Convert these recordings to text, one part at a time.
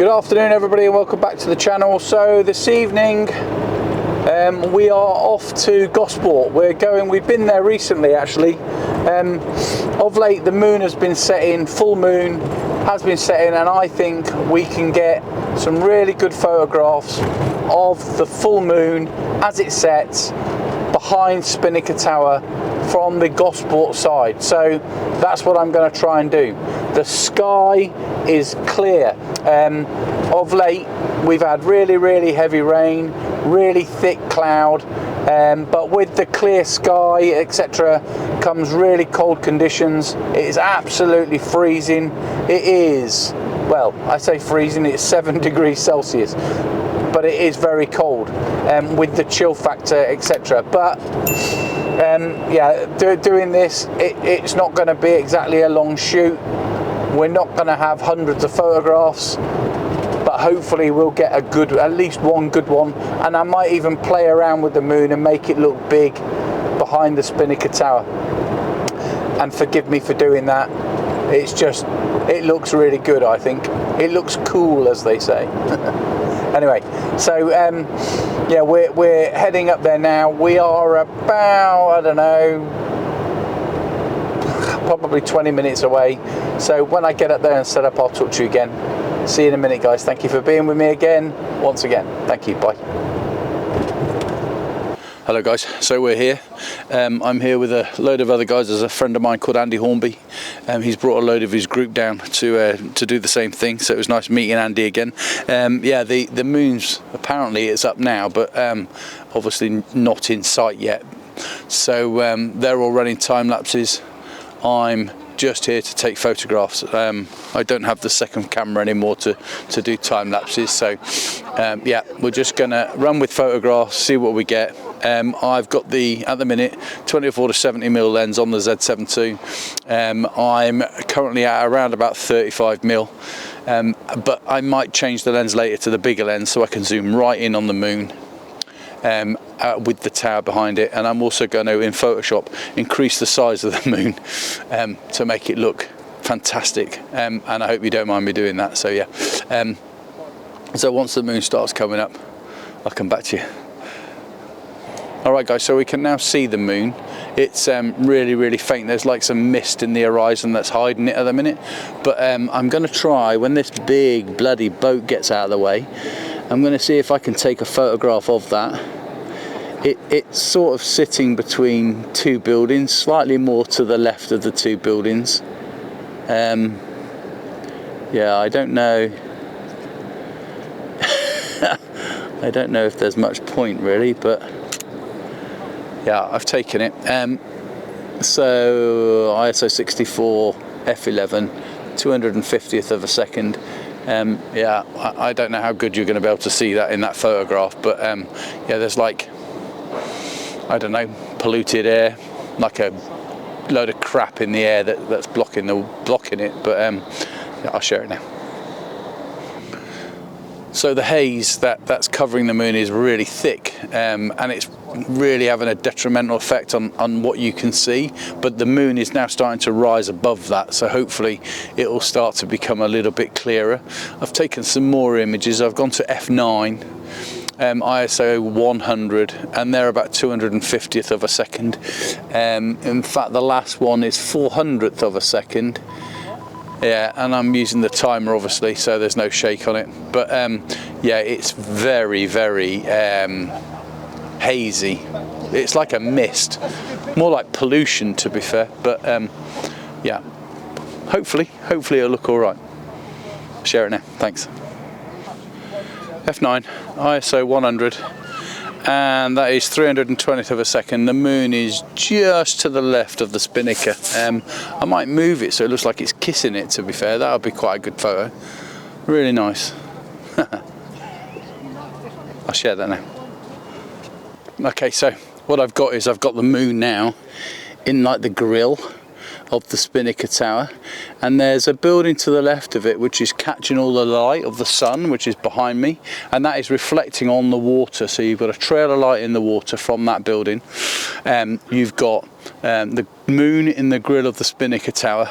Good afternoon everybody and welcome back to the channel. So this evening we are off to Gosport. We've been there recently actually. Of late the moon has been setting, full moon has been setting, and I think we can get some really good photographs of the full moon as it sets behind Spinnaker Tower from the Gosport side. So that's what I'm going to try and do. The sky is clear. Of late we've had really heavy rain, really thick cloud, but with the clear sky etc comes really cold conditions. It is absolutely freezing. It is, well, I say freezing, it's 7 degrees Celsius, but it is very cold with the chill factor etc. But yeah, doing this, it's not going to be exactly a long shoot. We're not going to have hundreds of photographs, but hopefully we'll get a good, at least one good one, and I might even play around with the moon and make it look big behind the Spinnaker Tower. And forgive me for doing that, it's just, it looks really good. I think it looks cool, as they say. Anyway, so yeah, we're heading up there now. We are about, I don't know, probably 20 minutes away. So when I get up there and set up, I'll talk to you again. See you in a minute, guys. Thank you for being with me again, once again. Thank you. Bye. Hello guys, so we're here. I'm here with a load of other guys. There's a friend of mine called Andy Hornby. He's brought a load of his group down to do the same thing, so it was nice meeting Andy again. Yeah, the moon's, apparently it's up now, but obviously not in sight yet. So they're all running time lapses. I'm just here to take photographs. I don't have the second camera anymore to do time lapses, so yeah, we're just gonna run with photographs, see what we get. I've got the, at the minute, 24 to 70mm lens on the Z7 II. I'm currently at around about 35mm, but I might change the lens later to the bigger lens so I can zoom right in on the moon with the tower behind it. And I'm also going to, in Photoshop, increase the size of the moon to make it look fantastic, and I hope you don't mind me doing that. So yeah, so once the moon starts coming up, I'll come back to you. Alright guys, so we can now see the moon. It's really faint. There's like some mist in the horizon that's hiding it at the minute, but I'm going to try, when this big bloody boat gets out of the way, I'm going to see if I can take a photograph of that. It's sort of sitting between two buildings, slightly more to the left of the two buildings. Yeah, I don't know. I don't know if there's much point really, but yeah, I've taken it. So ISO 64 f11, 250th of a second. Yeah, I don't know how good you're going to be able to see that in that photograph, but yeah, there's like, I don't know, polluted air, like a load of crap in the air that's blocking it. But yeah, I'll share it now. So the haze that's covering the moon is really thick, and it's really having a detrimental effect on what you can see, but the moon is now starting to rise above that, so hopefully it will start to become a little bit clearer. I've taken some more images. I've gone to f9, ISO 100, and they're about 250th of a second. In fact, the last one is 400th of a second. Yeah, and I'm using the timer obviously, so there's no shake on it. But yeah, it's very hazy. It's like a mist, more like pollution to be fair. But yeah, hopefully it'll look all right. Share it now. Thanks. F9, ISO 100. And that is 320th of a second. The moon is just to the left of the Spinnaker. I might move it so it looks like it's kissing it, to be fair. That would be quite a good photo. Really nice. I'll share that now. Okay, so what I've got is I've got the moon now in like the grill of the Spinnaker Tower, and there's a building to the left of it which is catching all the light of the sun, which is behind me, and that is reflecting on the water. So you've got a trail of light in the water from that building. You've got the moon in the grill of the Spinnaker Tower,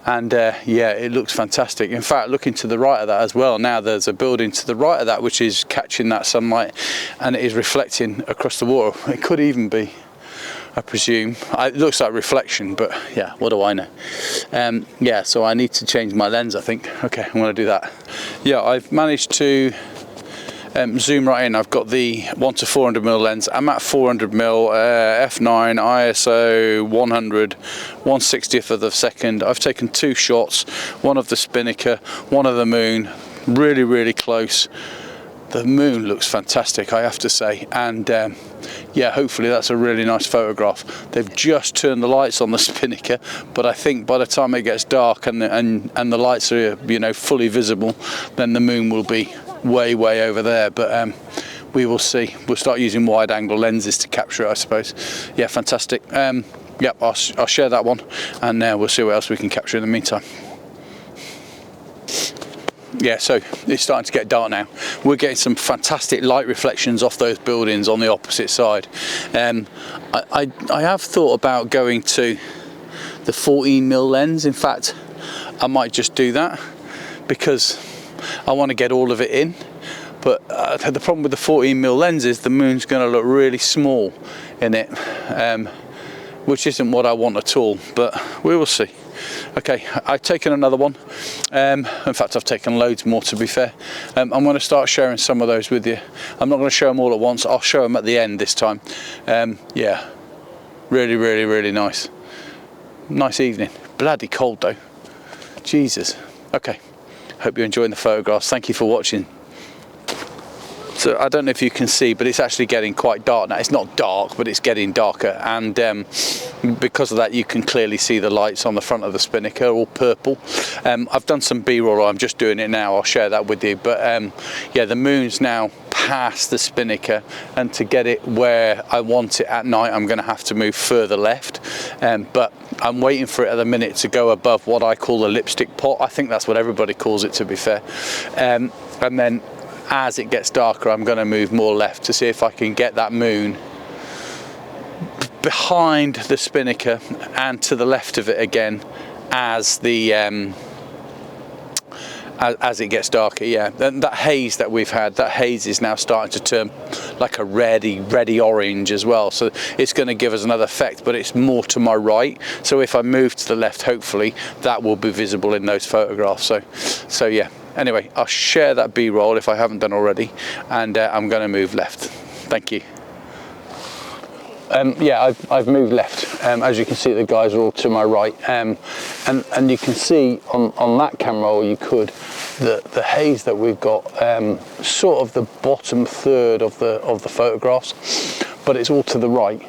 and yeah, it looks fantastic. In fact, looking to the right of that as well, now there's a building to the right of that which is catching that sunlight and it is reflecting across the water. It could even be, I presume, it looks like reflection, but yeah, what do I know. Yeah, so I need to change my lens, I think. Okay, I'm going to do that. Yeah, I've managed to zoom right in. I've got the 1:400mm lens. I'm at 400mm, f9, ISO 100, 1/60th of a second. I've taken 2 shots, one of the Spinnaker, one of the moon, really close. The moon looks fantastic, I have to say, and yeah, hopefully that's a really nice photograph. They've just turned the lights on the Spinnaker, but I think by the time it gets dark and the lights are, you know, fully visible, then the moon will be way over there. But we will see. We'll start using wide angle lenses to capture it, I suppose. Yeah, fantastic. Yep, I'll share that one, and we'll see what else we can capture in the meantime. Yeah, so it's starting to get dark now. We're getting some fantastic light reflections off those buildings on the opposite side. I have thought about going to the 14mm lens. In fact, I might just do that because I want to get all of it in. But the problem with the 14mm lens is the moon's going to look really small in it, which isn't what I want at all, but we will see. Okay, I've taken another one. In fact, I've taken loads more, to be fair. I'm going to start sharing some of those with you. I'm not going to show them all at once. I'll show them at the end this time. Yeah, really nice. Nice evening. Bloody cold though. Jesus. Okay, hope you're enjoying the photographs. Thank you for watching. So I don't know if you can see, but it's actually getting quite dark now. It's not dark, but it's getting darker, and because of that you can clearly see the lights on the front of the Spinnaker, all purple. I've done some B-roll, I'm just doing it now, I'll share that with you. But yeah, the moon's now past the Spinnaker, and to get it where I want it at night I'm going to have to move further left, but I'm waiting for it at the minute to go above what I call the lipstick pot. I think that's what everybody calls it, to be fair. And then as it gets darker I'm going to move more left to see if I can get that moon behind the Spinnaker and to the left of it again as the as it gets darker. Yeah, and that haze that we've had, that haze is now starting to turn like a reddy orange as well, so it's going to give us another effect, but it's more to my right, so if I move to the left hopefully that will be visible in those photographs. So yeah, anyway, I'll share that B-roll if I haven't done already, and I'm going to move left. Thank you. Yeah, I've moved left. As you can see, the guys are all to my right, and you can see on that camera, or you could, the haze that we've got, sort of the bottom third of the photographs, but it's all to the right.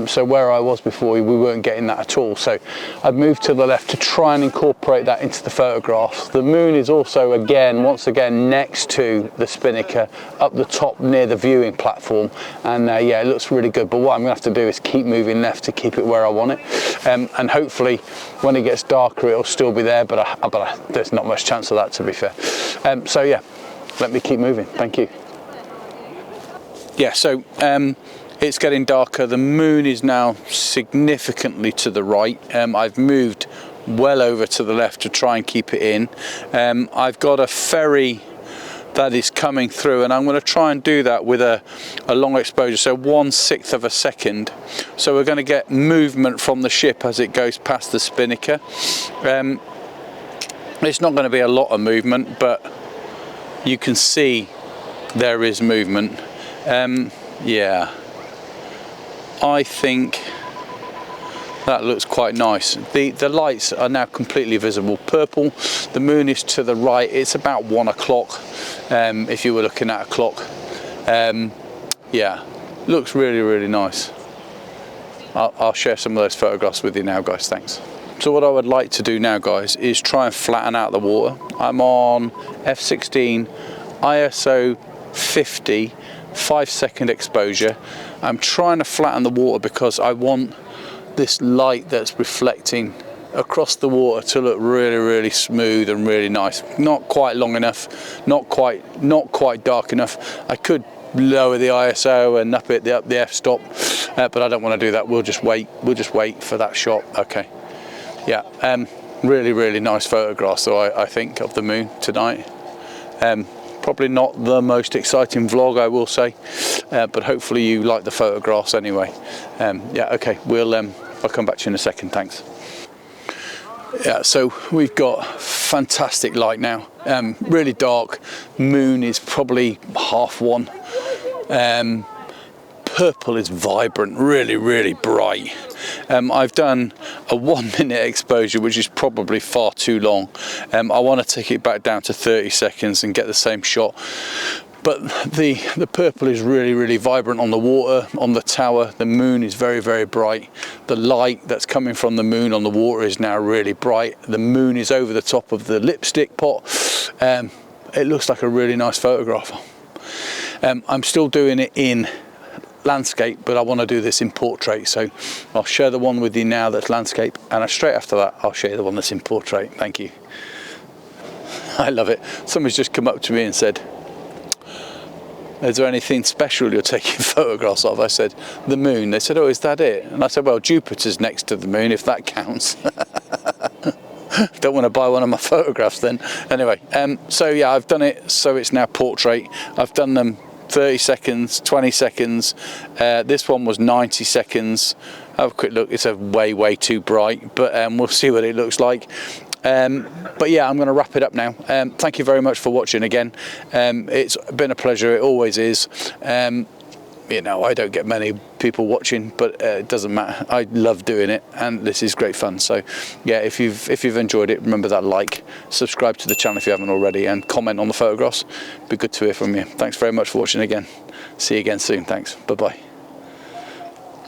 So where I was before, we weren't getting that at all. So I've moved to the left to try and incorporate that into the photographs. The moon is also once again next to the Spinnaker up the top near the viewing platform, and yeah, it looks really good. But what I'm gonna have to do is keep moving left to keep it where I want it, and hopefully when it gets darker it'll still be there, but there's not much chance of that, to be fair. So yeah, let me keep moving. Thank you. Yeah, so it's getting darker. The moon is now significantly to the right. I've moved well over to the left to try and keep it in. I've got a ferry that is coming through, and I'm going to try and do that with a long exposure, so 1/6 of a second. So we're going to get movement from the ship as it goes past the Spinnaker. It's not going to be a lot of movement, but you can see there is movement. Yeah, I think that looks quite nice. The lights are now completely visible. Purple, the moon is to the right. It's about 1 o'clock, if you were looking at a clock. Yeah, looks really nice. I'll share some of those photographs with you now, guys. Thanks. So what I would like to do now, guys, is try and flatten out the water. I'm on f16, ISO 50, 5-second exposure. I'm trying to flatten the water because I want this light that's reflecting across the water to look really smooth and really nice. Not quite long enough, not quite dark enough. I could lower the ISO and up the f-stop, but I don't want to do that. We'll just wait for that shot. Okay, yeah, Really nice photographs, though, I think, of the moon tonight. Probably not the most exciting vlog, I will say, but hopefully you like the photographs anyway. Yeah, okay, I'll come back to you in a second, thanks. Yeah, so we've got fantastic light now, really dark. Moon is probably 1:30. Purple is vibrant, really bright. I've done a 1 minute exposure, which is probably far too long. I want to take it back down to 30 seconds and get the same shot. But the purple is really vibrant on the water, on the tower. The moon is very bright. The light that's coming from the moon on the water is now really bright. The moon is over the top of the lipstick pot. It looks like a really nice photograph. I'm still doing it in landscape, but I want to do this in portrait, so I'll share the one with you now that's landscape, and straight after that I'll show you the one that's in portrait. Thank you. I love it. Somebody's just come up to me and said, is there anything special you're taking photographs of? I said, the moon. They said, oh, is that it? And I said, well, Jupiter's next to the moon, if that counts. Don't want to buy one of my photographs then. Anyway, so yeah, I've done it so it's now portrait. I've done them 30 seconds, 20 seconds. This one was 90 seconds. Have a quick look. It's way too bright, but we'll see what it looks like. But yeah, I'm going to wrap it up now. Thank you very much for watching again. It's been a pleasure. It always is. You know, I don't get many people watching, but it doesn't matter. I love doing it, and this is great fun. So yeah, if you've enjoyed it, remember that like, subscribe to the channel if you haven't already, and comment on the photographs. Be good to hear from you. Thanks very much for watching again. See you again soon. Thanks. Bye bye.